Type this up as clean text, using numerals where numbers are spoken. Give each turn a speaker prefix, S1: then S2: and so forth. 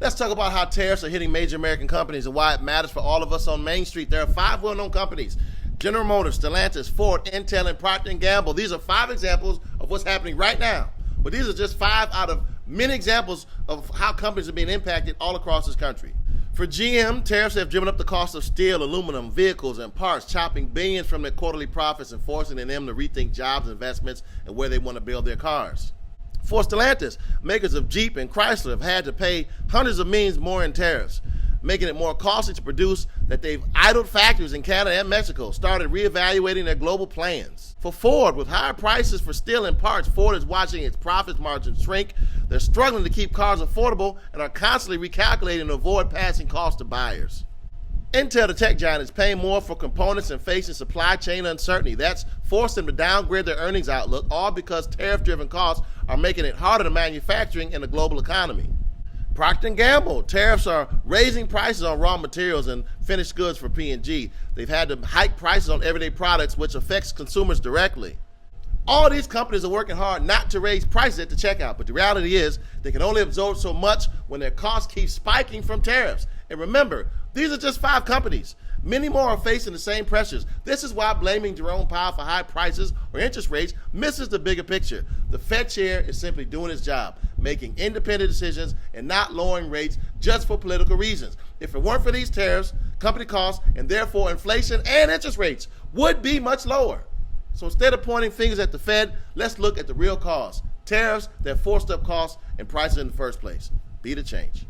S1: Let's talk about how tariffs are hitting major American companies and why it matters for all of us on Main Street. There are 5 well-known companies: General Motors, Stellantis, Ford, Intel, and Procter Gamble. These are 5 examples of what's happening right now. But these are just 5 out of many examples of how companies are being impacted all across this country. For GM, tariffs have driven up the cost of steel, aluminum, vehicles, and parts, chopping billions from their quarterly profits and forcing them to rethink jobs, investments, and where they want to build their cars. For Stellantis, makers of Jeep and Chrysler have had to pay hundreds of millions more in tariffs, making it more costly to produce that they've idled factories in Canada and Mexico, started reevaluating their global plans. For Ford, with higher prices for steel and parts, Ford is watching its profit margins shrink. They're struggling to keep cars affordable and are constantly recalculating to avoid passing costs to buyers. Intel, the tech giant, is paying more for components and facing supply chain uncertainty. That's forced them to downgrade their earnings outlook, all because tariff-driven costs are making it harder to manufacturing in the global economy. Procter Gamble, tariffs are raising prices on raw materials and finished goods for P&G. They've had to hike prices on everyday products, which affects consumers directly. All these companies are working hard not to raise prices at the checkout, but the reality is they can only absorb so much when their costs keep spiking from tariffs. And remember, these are just 5 companies. Many more are facing the same pressures. This is why blaming Jerome Powell for high prices or interest rates misses the bigger picture. The Fed chair is simply doing his job, making independent decisions and not lowering rates just for political reasons. If it weren't for these tariffs, company costs, and therefore inflation and interest rates would be much lower. So instead of pointing fingers at the Fed, let's look at the real cause: tariffs that forced up costs and prices in the first place. Be the change.